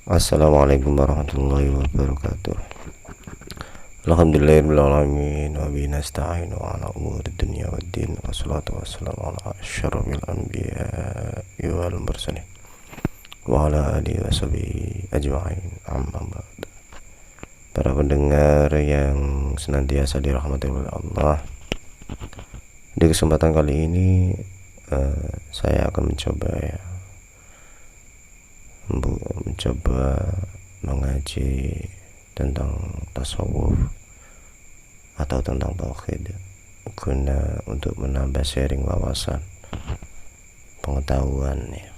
Assalamualaikum warahmatullahi wabarakatuh. Alhamdulillahirrahmanirrahim. Wa bihi nasta'inu ala umuri dunya waddin. Wassalatu wassalamu ala asyrafil anbiya'i wal mursalin wa ala alihi wa sahbihi ajma'in. Amma ba'd. Para pendengar yang senantiasa dirahmati oleh Allah, di kesempatan kali ini saya akan mencoba mengaji tentang tasawuf atau tentang tauhid, guna untuk menambah sharing wawasan pengetahuan ya,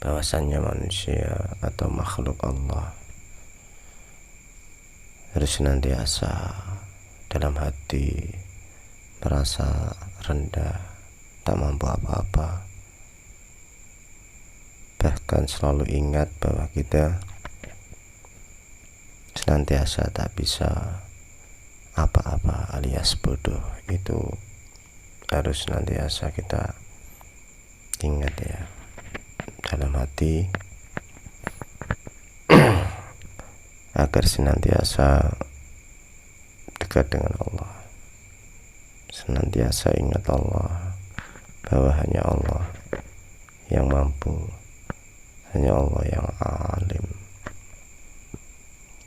bahwasannya manusia atau makhluk Allah harus senantiasa dalam hati merasa rendah, tak mampu apa-apa, bahkan selalu ingat bahwa kita senantiasa tak bisa apa-apa alias bodoh. Itu harus senantiasa kita ingat ya dalam hati, agar senantiasa dekat dengan Allah, senantiasa ingat Allah, bahwa hanya Allah yang mampu, hanya Allah yang alim,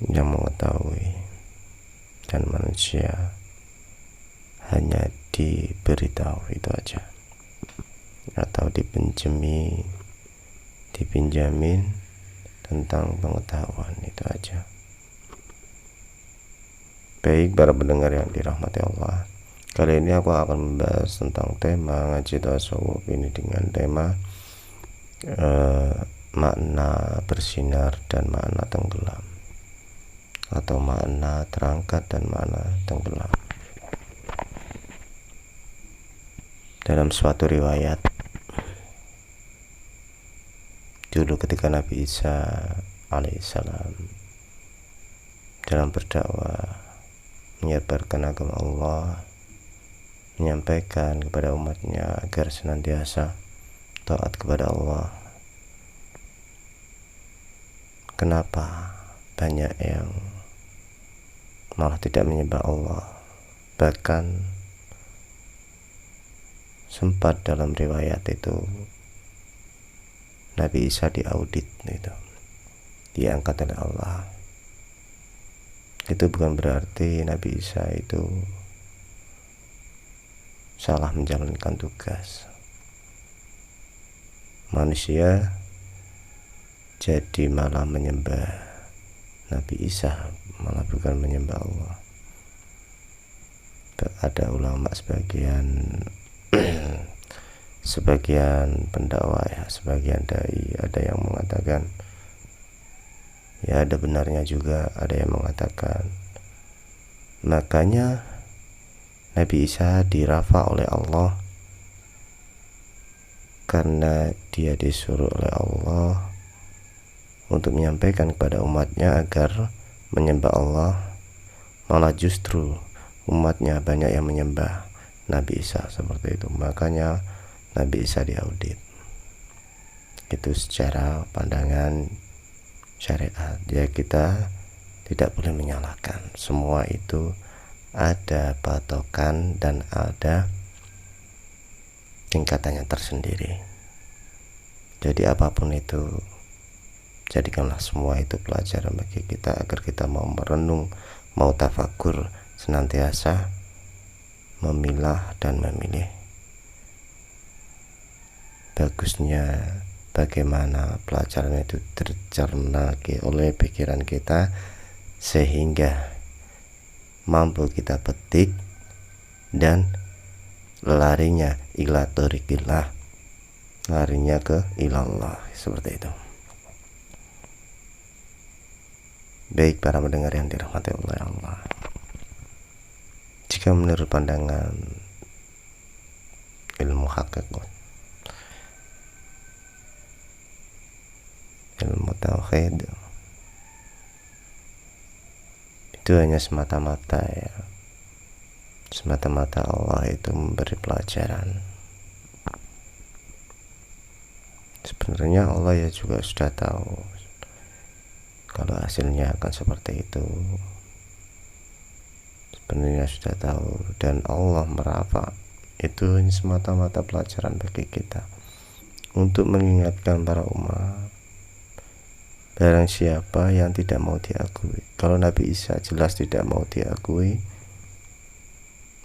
yang mengetahui, dan manusia hanya diberitahu itu aja, atau dipinjamin tentang pengetahuan itu aja. Baik para pendengar yang dirahmati Allah, kali ini aku akan membahas tentang tema ngaji tasawuf ini dengan tema makna bersinar dan makna tenggelam, atau makna terangkat dan makna tenggelam. Dalam suatu riwayat, dulu ketika Nabi Isa alaihissalam dalam berdakwah, menyebarkan agama Allah, menyampaikan kepada umatnya agar senantiasa taat kepada Allah, kenapa banyak yang malah tidak menyembah Allah? Bahkan sempat dalam riwayat itu Nabi Isa diaudit, itu diangkat oleh Allah. Itu bukan berarti Nabi Isa itu salah menjalankan tugas. Manusia jadi malah menyembah Nabi Isa, malah bukan menyembah Allah. Ada ulama sebagian pendakwah ya, sebagian dai, ada yang mengatakan ya, ada benarnya juga, ada yang mengatakan makanya Nabi Isa dirafa oleh Allah karena dia disuruh oleh Allah untuk menyampaikan kepada umatnya agar menyembah Allah, malah justru umatnya banyak yang menyembah Nabi Isa, seperti itu. Makanya Nabi Isa diaudit. Itu secara pandangan syariat ya, kita tidak boleh menyalahkan. Semua itu ada patokan dan ada tingkatannya tersendiri. Jadi apapun itu, jadikanlah semua itu pelajaran bagi kita, agar kita mau merenung, mau tafakur, senantiasa memilah dan memilih. Bagusnya bagaimana pelajaran itu tercerna oleh pikiran kita, sehingga mampu kita petik dan larinya ila tariqillah, larinya ke ilallah, seperti itu. Baik para pendengar yang dirahmati oleh Allah, jika menurut pandangan ilmu hakikat, ilmu tauhid, itu hanya semata-mata ya, semata-mata Allah itu memberi pelajaran sebenarnya Allah ya juga sudah tahu kalau hasilnya akan seperti itu. Sebenarnya sudah tahu, dan Allah meraba itu hanya semata-mata pelajaran bagi kita untuk mengingatkan para umat. Barang siapa yang tidak mau diakui, kalau Nabi Isa jelas tidak mau diakui,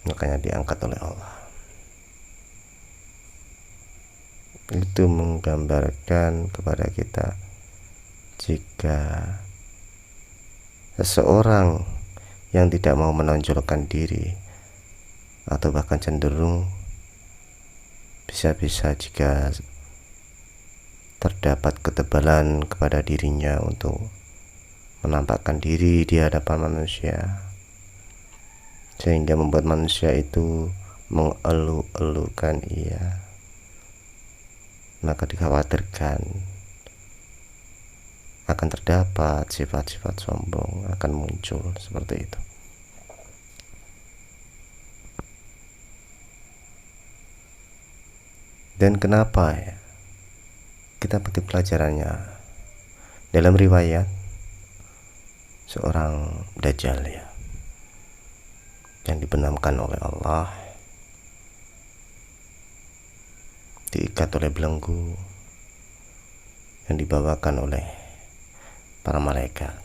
makanya diangkat oleh Allah. Itu menggambarkan kepada kita, jika seseorang yang tidak mau menonjolkan diri, atau bahkan cenderung bisa-bisa jika terdapat ketebalan kepada dirinya untuk menampakkan diri di hadapan manusia, sehingga membuat manusia itu mengeluh-elukan ia, maka dikhawatirkan akan terdapat sifat-sifat sombong akan muncul seperti itu. Dan kenapa ya kita petik pelajarannya? Dalam riwayat seorang dajjal ya, yang dibenamkan oleh Allah, diikat oleh belenggu yang dibawakan oleh para malaikat.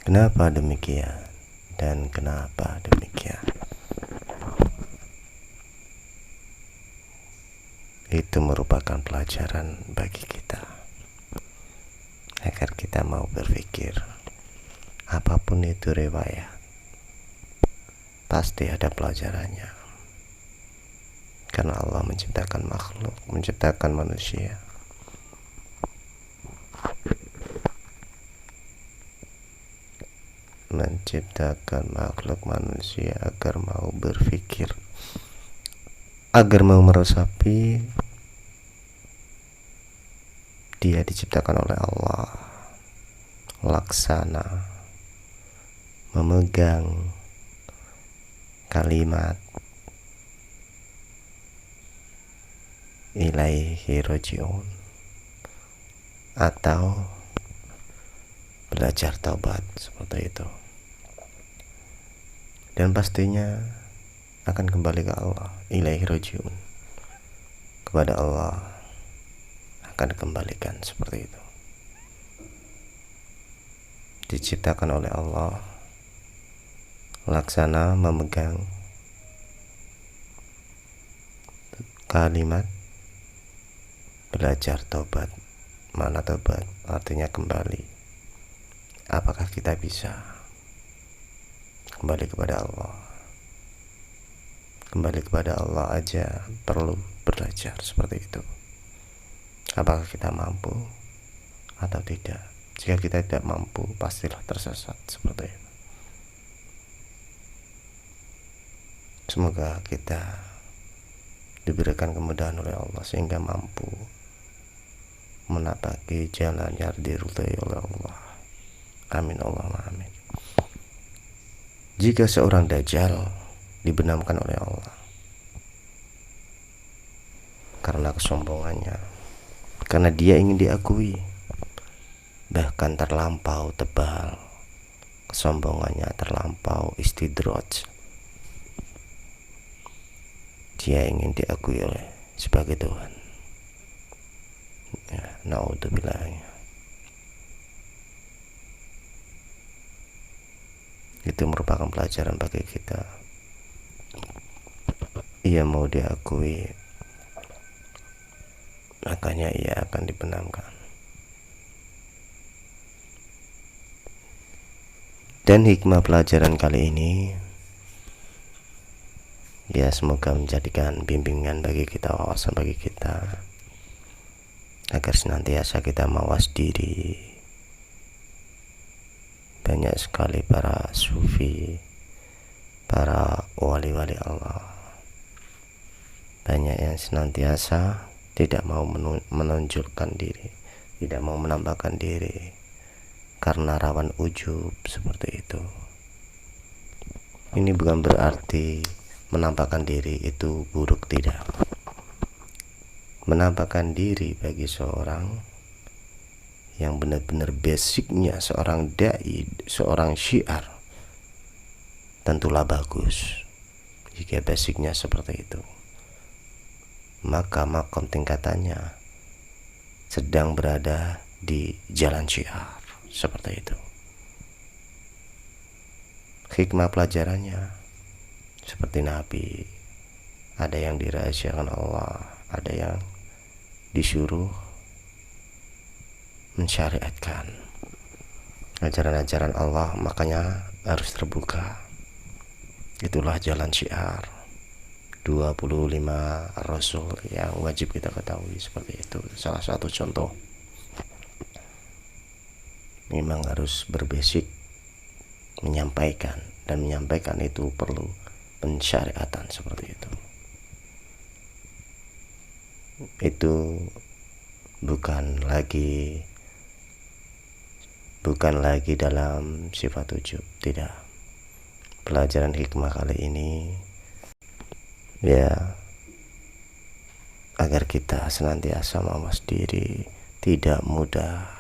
Kenapa demikian dan kenapa demikian? Itu merupakan pelajaran bagi kita, agar kita mau berpikir, apapun itu riwayat, pasti ada pelajarannya. Karena Allah menciptakan makhluk, menciptakan manusia agar mau berpikir, agar mau meresapi. Dia diciptakan oleh Allah laksana, memegang kalimat ilaihi rojiun, atau belajar taubat seperti itu. Dan pastinya akan kembali ke Allah, ilaihi rojiun, kepada Allah akan dikembalikan seperti itu. Diciptakan oleh Allah laksana, memegang kalimat belajar taubat. Mana taubat? Artinya kembali. Apakah kita bisa kembali kepada Allah? Kembali kepada Allah aja perlu belajar seperti itu. Apakah kita mampu atau tidak? Jika kita tidak mampu, pastilah tersesat seperti itu. Semoga kita diberikan kemudahan oleh Allah sehingga mampu menapaki jalan yang diridhai oleh Allah. Amin Allahumma amin. Jika seorang dajjal dibenamkan oleh Allah karena kesombongannya, karena dia ingin diakui, bahkan terlampau tebal kesombongannya, terlampau istidraj, dia ingin diakui oleh sebagai Tuhan ya, naudzubillah. Itu merupakan pelajaran bagi kita. Ia mau diakui, makanya ia akan dibenamkan. Dan hikmah pelajaran kali ini ya, semoga menjadikan bimbingan bagi kita, wawasan bagi kita, agar senantiasa kita mawas diri. Banyak sekali para sufi, para wali-wali Allah, banyak yang senantiasa tidak mau menonjolkan diri, tidak mau menampakkan diri karena rawan ujub seperti itu. Ini bukan berarti menampakkan diri itu buruk, tidak. menampakkan diri bagi seorang yang benar-benar basicnya seorang dai, seorang syiar, tentulah bagus jika basicnya seperti itu. Maka makom tingkatannya sedang berada di jalan syiar, seperti itu. Hikmah pelajarannya seperti Nabi, ada yang dirahasiakan Allah, ada yang disuruh mensyariatkan ajaran-ajaran Allah, makanya harus terbuka. Itulah jalan syiar 25 Rasul yang wajib kita ketahui, seperti itu. Salah satu contoh, memang harus berbasic menyampaikan, dan menyampaikan itu perlu pensyariatan, seperti itu. Itu bukan lagi dalam sifat ujub, tidak. Pelajaran hikmah kali ini ya agar kita senantiasa mawas diri, tidak mudah,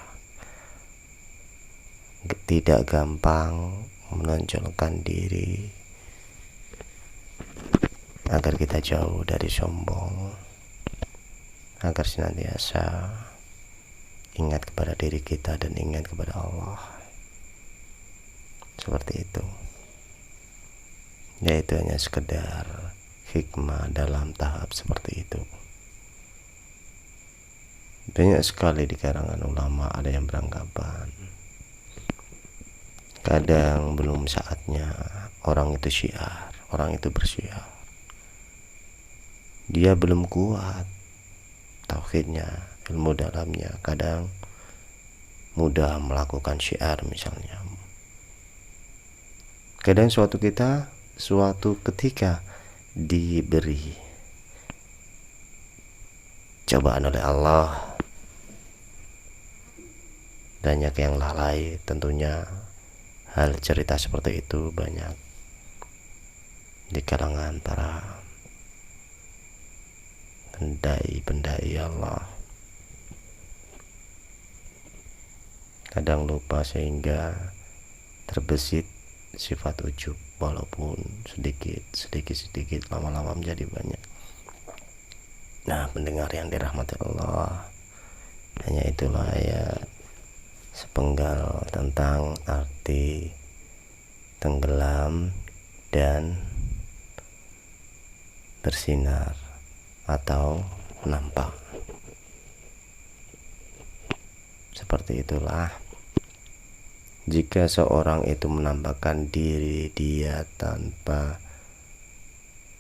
tidak gampang menonjolkan diri, agar kita jauh dari sombong, agar senantiasa ingat kepada diri kita dan ingat kepada Allah, seperti itu. Yaitu hanya sekedar hikmah dalam tahap seperti itu. Banyak sekali di kalangan ulama ada yang beranggapan kadang belum saatnya orang itu syiar, orang itu bersyiar. Dia belum kuat tauhidnya, ilmu dalamnya, kadang mudah melakukan syiar misalnya. Kadang suatu ketika diberi cobaan oleh Allah, banyak yang lalai. Tentunya hal cerita seperti itu banyak di kalangan para pendai Allah. Kadang lupa sehingga terbesit sifat ujub, walaupun sedikit lama-lama menjadi banyak. Nah, pendengar yang dirahmati Allah, hanya itulah ya sepenggal tentang arti tenggelam dan bersinar atau nampak. Seperti itulah, jika seorang itu menampakkan diri dia tanpa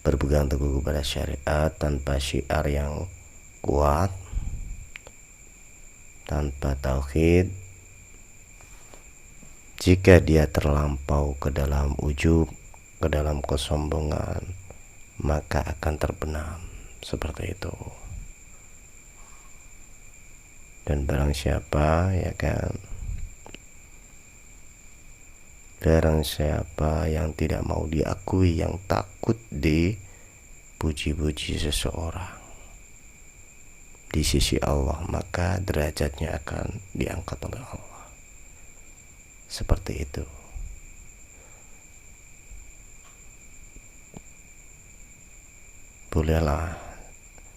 berpegang teguh kepada syariat, tanpa syiar yang kuat, tanpa tauhid, jika dia terlampau ke dalam ujub, ke dalam kesombongan, maka akan terbenam seperti itu. Dan barang siapa barang siapa yang tidak mau diakui, yang takut dipuji-puji seseorang di sisi Allah, maka derajatnya akan diangkat oleh Allah. Seperti itu. Bolehlah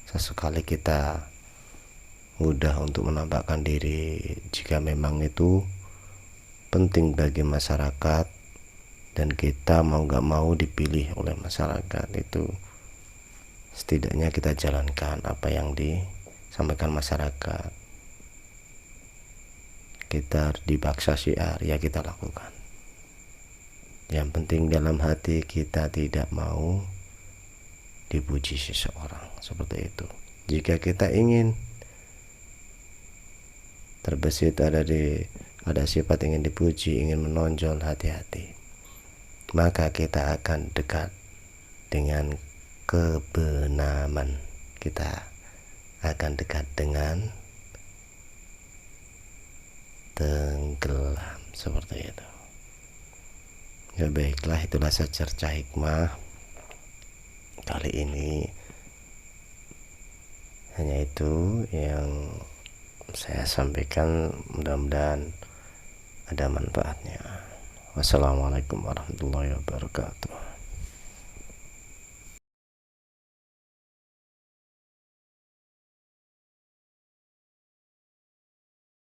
sesekali kita mudah untuk menampakkan diri jika memang itu penting bagi masyarakat dan kita mau gak mau dipilih oleh masyarakat. Itu setidaknya kita jalankan apa yang disampaikan masyarakat. Kita dipaksa syiar, ya kita lakukan. Yang penting dalam hati kita tidak mau dipuji seseorang, seperti itu. Jika kita ingin terbesit ada sifat ingin dipuji, ingin menonjol, hati-hati. Maka kita akan dekat dengan kebenaran. Kita akan dekat dengan tenggelam, seperti itu. Ya baiklah, itulah secerca hikmah kali ini. Hanya itu yang saya sampaikan, mudah-mudahan ada manfaatnya. Wassalamualaikum warahmatullahi wabarakatuh.